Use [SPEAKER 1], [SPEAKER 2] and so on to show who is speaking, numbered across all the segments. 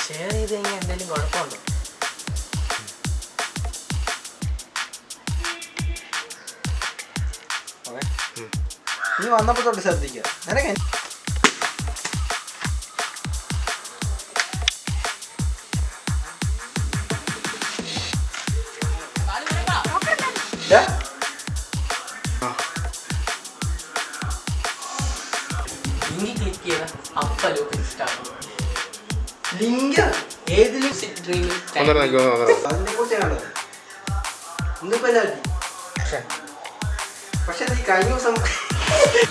[SPEAKER 1] Share ചെയ്ത് കഴിഞ്ഞാൽ എന്തെങ്കിലും കുഴപ്പമുണ്ടോ?
[SPEAKER 2] നീ വന്നപ്പോ തൊട്ട് ശ്രദ്ധിക്കുക. നിനക്ക്
[SPEAKER 1] ലിങ്ക് ക്ലിക്ക് ചെയ്താൽ അപ്പം ലോക്ക് ഇഷ്ടമാണ്.
[SPEAKER 2] ലിങ്ക് ഏതിലും
[SPEAKER 1] ഡ്രീമിൽ
[SPEAKER 2] അതിനെ കുറിച്ചാണ് ഇന്നിപ്പോ പക്ഷെ നീ കഴിഞ്ഞ ദിവസം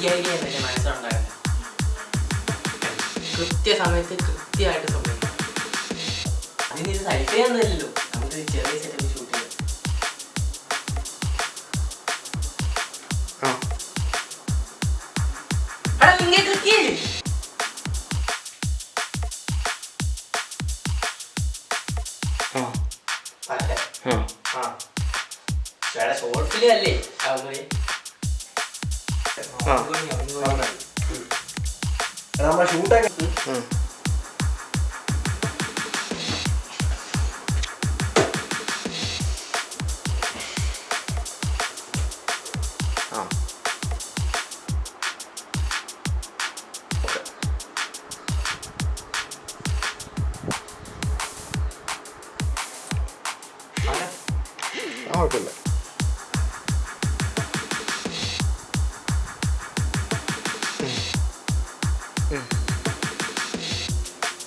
[SPEAKER 1] ഈ ഐഡിയ എന്നെ മനസ്സിലുണ്ടായിരുന്നു. കൃത്യസമയത്ത് കൃത്യമായിട്ട് സംഭവിക്കും. അതിന് ഇത് സൈറ്റ് ചെയ്യാന്നല്ലോ, നമുക്ക് ചെറിയ സെറ്റപ്പ് ഷൂട്ട് ചെയ്യാം. ലിങ്ക് ക്ലിക്ക് ചെയ്യേ. ഷോർട്ട് ഫിലിം അല്ലേ
[SPEAKER 2] നമ്മളെ ഷൂട്ടൊക്കെ
[SPEAKER 3] കുഴപ്പമില്ല.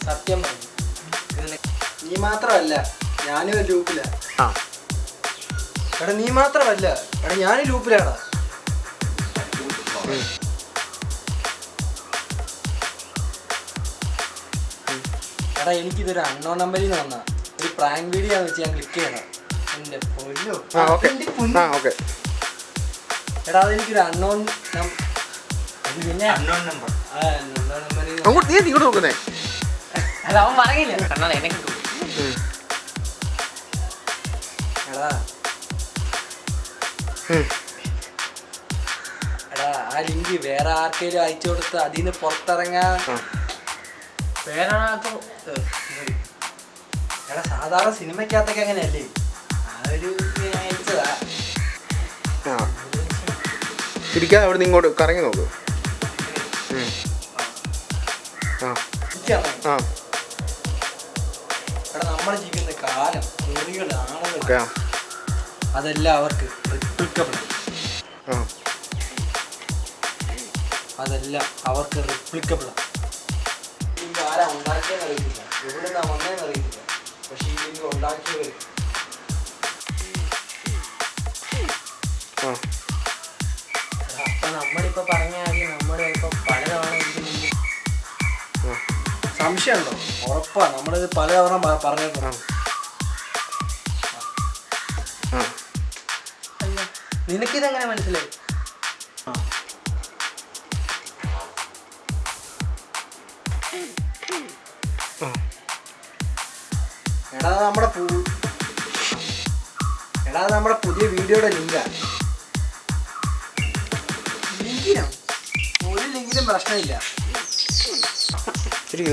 [SPEAKER 1] സത്യം
[SPEAKER 2] നീ മാത്രമല്ല ഞാനും ഒരു ലൂപ്പില. എടാ നീ മാത്രമല്ല, എടാ ഞാനും ലൂപ്പിലാടാ. എടാ എനിക്കിതൊരു അൺനോൺ നമ്പറിൽ നിന്ന് വന്ന ഒരു പ്രാങ്ക് വീഡിയോ വെച്ച് ഞാൻ ക്ലിക്ക് ചെയ്യണം. എന്റെ പൊന്നോ. എടാ അതെനിക്കൊരു അൺനോൺ പിന്നെ അൺനോൺ നമ്പർ
[SPEAKER 3] നോക്കുന്നേ.
[SPEAKER 1] അത് അവൻ പറയില്ല. കാരണം എന്നെ കിട്ടും.
[SPEAKER 2] എടാ എടാ ആ ലിങ്ക് വേറെ ആർക്കെങ്കിലും അയച്ചു കൊടുത്ത് അതിൽ നിന്ന് പുറത്തിറങ്ങാൻ
[SPEAKER 1] വേറെ
[SPEAKER 2] എടാ സാധാരണ സിനിമയ്ക്കകത്തൊക്കെ അങ്ങനെയല്ലേ? ആ ഒരു അയച്ചതാ.
[SPEAKER 3] ഇരിക്കാതെ അവിടെ നിന്ന് ഇങ്ങോട്ട് കറങ്ങി നോക്ക്.
[SPEAKER 2] എടാ നമ്മൾ ജീവിക്കുന്ന കാലം, മുറികൾ, ആളുകൾ, അതെല്ലാം അവർക്ക് റിപ്ലിക്കബിൾ. അതെല്ലാം അവർക്ക് റിപ്ലിക്കബിളാണ്. ലിങ്ക് ആരാ ഉണ്ടാക്കിയെന്ന് അറിയത്തില്ല, എവിടെ നിന്നാ വന്നതെന്ന് അറിയത്തില്ല. പക്ഷെ ഈ ലിങ്ക് ഉണ്ടാക്കിയവർ
[SPEAKER 1] അപ്പൊ നമ്മളിപ്പോ പറഞ്ഞ കാര്യം നമ്മൾ ഇപ്പൊ പലതവണ
[SPEAKER 2] സംശയമുണ്ടോ? ഉറപ്പാ നമ്മളിത് പലതവണ പറഞ്ഞിട്ടുണ്ട്.
[SPEAKER 1] നിനക്കിതെങ്ങനെ മനസ്സിലായി?
[SPEAKER 2] എടാ നമ്മുടെ പുതിയ വീഡിയോയുടെ ലിങ്കാ. ലിങ്കിനോ? ഒരു ലിങ്കിലും പ്രശ്നമില്ല.
[SPEAKER 3] ശരി.